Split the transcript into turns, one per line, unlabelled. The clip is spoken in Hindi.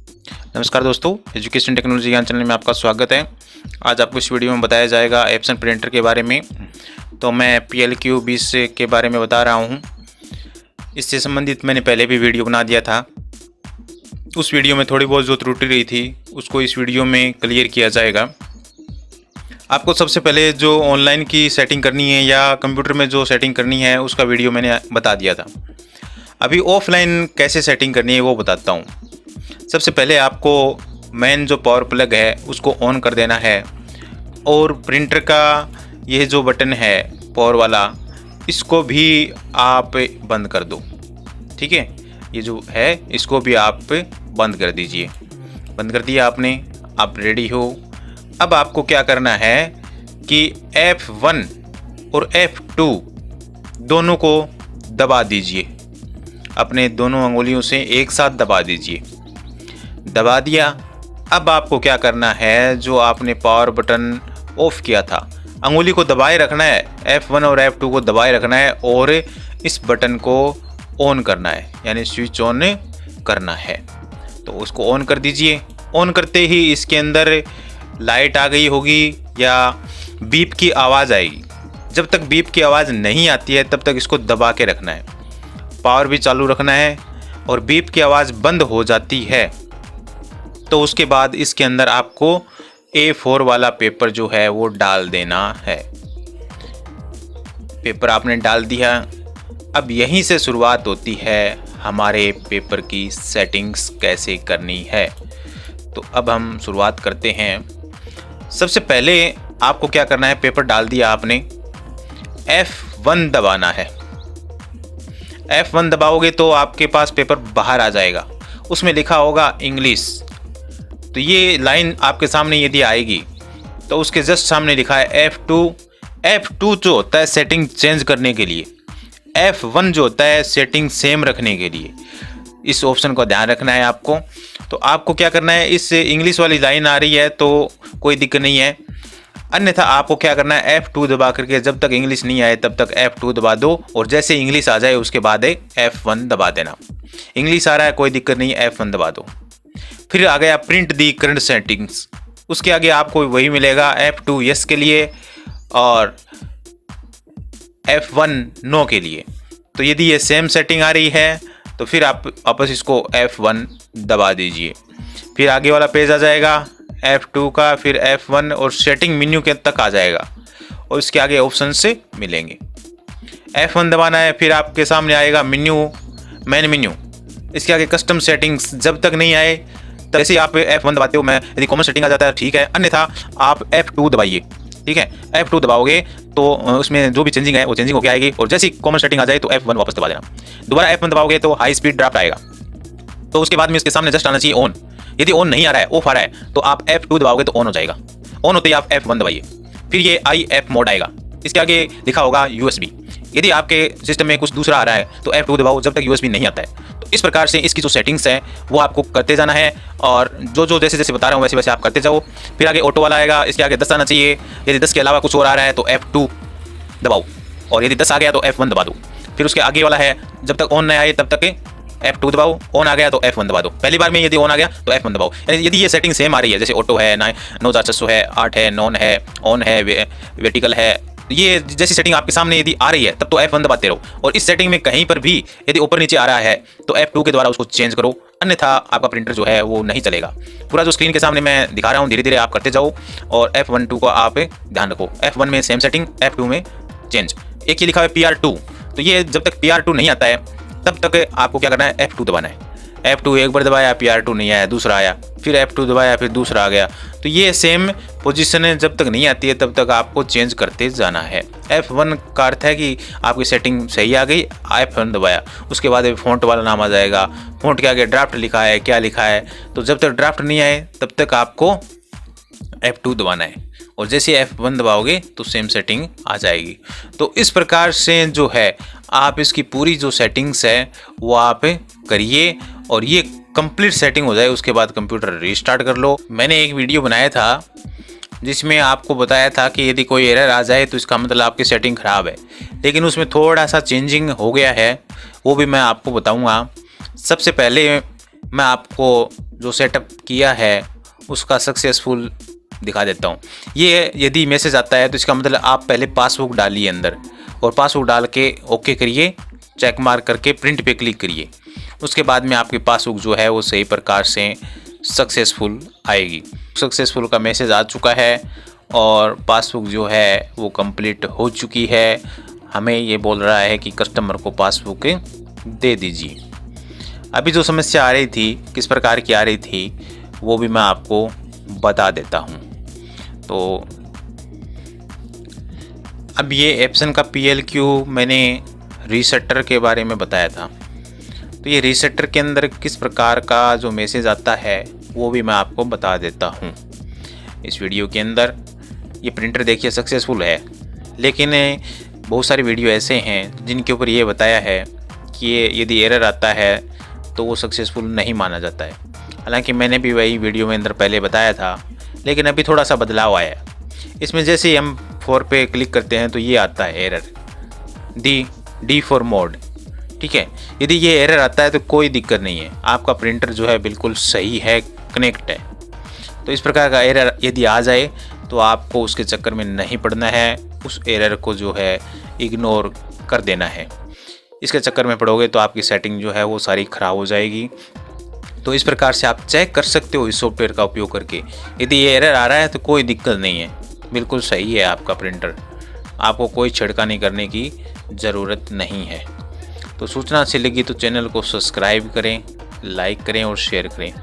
नमस्कार दोस्तों, एजुकेशन टेक्नोलॉजी ज्ञान चैनल में आपका स्वागत है। आज आपको इस वीडियो में बताया जाएगा एप्सन प्रिंटर के बारे में। तो मैं PLQ20 के बारे में बता रहा हूँ। इससे संबंधित मैंने पहले भी वीडियो बना दिया था। उस वीडियो में थोड़ी बहुत जो त्रुटि रही थी उसको इस वीडियो में क्लियर किया जाएगा। आपको सबसे पहले जो ऑनलाइन की सेटिंग करनी है या कंप्यूटर में जो सेटिंग करनी है उसका वीडियो मैंने बता दिया था। अभी ऑफलाइन कैसे सेटिंग करनी है वो बताता हूँ। सबसे पहले आपको मेन जो पावर प्लग है उसको ऑन कर देना है और प्रिंटर का यह जो बटन है पावर वाला इसको भी आप बंद कर दो। ठीक है, ये जो है इसको भी आप बंद कर दीजिए। बंद कर दिया आपने, आप रेडी हो। अब आपको क्या करना है कि F1 और F2 दोनों को दबा दीजिए। अपने दोनों अंगुलियों से एक साथ दबा दीजिए। दबा दिया। अब आपको क्या करना है, जो आपने पावर बटन ऑफ किया था अंगुली को दबाए रखना है, F1 और F2 को दबाए रखना है और इस बटन को ऑन करना है, यानी स्विच ऑन करना है। तो उसको ऑन कर दीजिए। ऑन करते ही इसके अंदर लाइट आ गई होगी या बीप की आवाज़ आएगी। जब तक बीप की आवाज़ नहीं आती है तब तक इसको दबा के रखना है। पावर भी चालू रखना है और बीप की आवाज़ बंद हो जाती है तो उसके बाद इसके अंदर आपको A4 वाला पेपर जो है वो डाल देना है। पेपर आपने डाल दिया। अब यहीं से शुरुआत होती है हमारे पेपर की सेटिंग्स कैसे करनी है। तो अब हम शुरुआत करते हैं। सबसे पहले आपको क्या करना है, पेपर डाल दिया आपने, F1 दबाना है। F1 दबाओगे तो आपके पास पेपर बाहर आ जाएगा। उसमें लिखा होगा इंग्लिश। तो ये लाइन आपके सामने यदि आएगी तो उसके जस्ट सामने लिखा है F2। F2 जो होता है सेटिंग चेंज करने के लिए, F1 जो होता है सेटिंग सेम रखने के लिए। इस ऑप्शन का ध्यान रखना है आपको। तो आपको क्या करना है, इस इंग्लिश वाली लाइन आ रही है तो कोई दिक्कत नहीं है, अन्यथा आपको क्या करना है F2 दबा करके जब तक इंग्लिश नहीं आए तब तक F2 दबा दो और जैसे इंग्लिश आ जाए उसके बाद F1 दबा देना। इंग्लिश आ रहा है कोई दिक्कत नहीं, F1 दबा दो। फिर आ गया प्रिंट दी करंट सेटिंग्स। उसके आगे आपको वही मिलेगा, F2 यस के लिए और F1 नो के लिए। तो यदि ये सेम सेटिंग आ रही है तो फिर आप वापस इसको F1 दबा दीजिए। फिर आगे वाला पेज आ जाएगा F2 का, फिर F1 और सेटिंग मेन्यू के तक आ जाएगा और इसके आगे ऑप्शन से मिलेंगे। F1 दबाना है, फिर आपके सामने आएगा मेन्यू, मेन मेन्यू। इसके आगे कस्टम सेटिंग्स जब तक नहीं आए तब जैसे आप F1 दबाते हो, मैं यदि कॉमन सेटिंग आ जाता है ठीक है, अन्यथा आप F2 दबाइए। ठीक है, F2 दबाओगे तो उसमें जो भी चेंजिंग है वो चेंजिंग होकर आएगी और जैसी कॉमन सेटिंग आ जाए तो F1 वापस दबा देना। दोबारा F1 दबाओगे तो हाई स्पीड ड्राफ्ट आएगा। तो उसके बाद में इसके सामने जस्ट आना चाहिए ऑन। यदि ऑन नहीं आ रहा है, ऑफ आ रहा है, तो आप F2 दबाओगे तो ऑन हो जाएगा। ऑन होते ही आप F1 दबाइए। फिर ये IF मोड आएगा। इसके आगे लिखा होगा USB। यदि आपके सिस्टम में कुछ दूसरा आ रहा है तो F2 दबाओ जब तक USB नहीं आता है। तो इस प्रकार से इसकी जो सेटिंग्स है वो आपको करते जाना है और जो जैसे जैसे बता रहा हूँ वैसे वैसे आप करते जाओ। फिर आगे ऑटो वाला आएगा, इसके आगे 10 आना चाहिए। यदि 10 के अलावा कुछ और आ रहा है तो F2 दबाओ और यदि 10 आ गया तो F1 दबा दो। फिर उसके आगे वाला है, जब तक ऑन नहीं आए तब तक F2 दबाओ, ऑन आ गया तो F1 दबा दो। पहली बार में यदि ऑन आ गया तो F1 दबाओ। यदि ये सेटिंग सेम आ रही है, जैसे ऑटो है, 9600 है, 8 है, नॉन है, ऑन है, वर्टिकल है, ये जैसी सेटिंग आपके सामने यदि आ रही है तब तो F1 दबाते रहो। और इस सेटिंग में कहीं पर भी यदि ऊपर नीचे आ रहा है तो F2 के द्वारा उसको चेंज करो, अन्यथा आपका प्रिंटर जो है वो नहीं चलेगा। पूरा जो स्क्रीन के सामने मैं दिखा रहा हूँ धीरे धीरे आप करते जाओ और F1 2 को आप ध्यान रखो। F1 में सेम सेटिंग, F2 में चेंज। एक ही लिखा है PR2, तो ये जब तक PR2 नहीं आता है तब तक आपको क्या करना है, F2 दबाना है। F2 एक बार दबाया, PR2 नहीं आया, दूसरा आया, फिर F2 दबाया, फिर दूसरा आ गया। तो ये सेम पोजीशन है, जब तक नहीं आती है तब तक आपको चेंज करते जाना है। F1 का अर्थ है कि आपकी सेटिंग सही आ गई, F1 दबाया, उसके बाद फ़ॉन्ट वाला नाम आ जाएगा। फ़ॉन्ट के आगे ड्राफ्ट लिखा है, क्या लिखा है, तो जब तक ड्राफ्ट नहीं आए तब तक आपको F2 दबाना है और जैसे F1 दबाओगे तो सेम सेटिंग आ जाएगी। तो इस प्रकार से जो है आप इसकी पूरी जो सेटिंग्स है वो आप करिए और ये कंप्लीट सेटिंग हो जाए उसके बाद कंप्यूटर रीस्टार्ट कर लो। मैंने एक वीडियो बनाया था जिसमें आपको बताया था कि यदि कोई एरर आ जाए तो इसका मतलब आपकी सेटिंग ख़राब है, लेकिन उसमें थोड़ा सा चेंजिंग हो गया है, वो भी मैं आपको बताऊंगा। सबसे पहले मैं आपको जो सेटअप किया है उसका सक्सेसफुल दिखा देता हूँ। ये यदि मैसेज आता है तो इसका मतलब आप पहले पासबुक डालिए अंदर, और पासबुक डाल के ओके करिए, चेक मार्क करके प्रिंट पे क्लिक करिए। उसके बाद में आपकी पासबुक जो है वो सही प्रकार से सक्सेसफुल आएगी। सक्सेसफुल का मैसेज आ चुका है और पासबुक जो है वो कंप्लीट हो चुकी है। हमें ये बोल रहा है कि कस्टमर को पासबुक दे दीजिए। अभी जो समस्या आ रही थी, किस प्रकार की आ रही थी, वो भी मैं आपको बता देता हूँ। तो अब ये एप्सन का PLQ मैंने रीसेटर के बारे में बताया था। तो ये रीसेटर के अंदर किस प्रकार का जो मैसेज आता है वो भी मैं आपको बता देता हूँ इस वीडियो के अंदर। ये प्रिंटर देखिए सक्सेसफुल है, लेकिन बहुत सारे वीडियो ऐसे हैं जिनके ऊपर ये बताया है कि ये यदि एरर आता है तो वो सक्सेसफुल नहीं माना जाता है। हालांकि मैंने भी वही वीडियो में अंदर पहले बताया था, लेकिन अभी थोड़ा सा बदलाव आया। इसमें जैसे ही हम 4 पे क्लिक करते हैं तो ये आता है एरर D फॉर मोड। ठीक है, यदि ये एरर आता है तो कोई दिक्कत नहीं है, आपका प्रिंटर जो है बिल्कुल सही है, कनेक्ट है। तो इस प्रकार का एरर यदि आ जाए तो आपको उसके चक्कर में नहीं पड़ना है, उस एरर को जो है इग्नोर कर देना है। इसके चक्कर में पड़ोगे तो आपकी सेटिंग जो है वो सारी ख़राब हो जाएगी। तो इस प्रकार से आप चेक कर सकते हो इस सॉफ्टवेयर का उपयोग करके। यदि ये एरर आ रहा है तो कोई दिक्कत नहीं है, बिल्कुल सही है आपका प्रिंटर, आपको कोई छिड़कानी करने की ज़रूरत नहीं है। तो सूचना अच्छी लगी तो चैनल को सब्सक्राइब करें, लाइक करें और शेयर करें।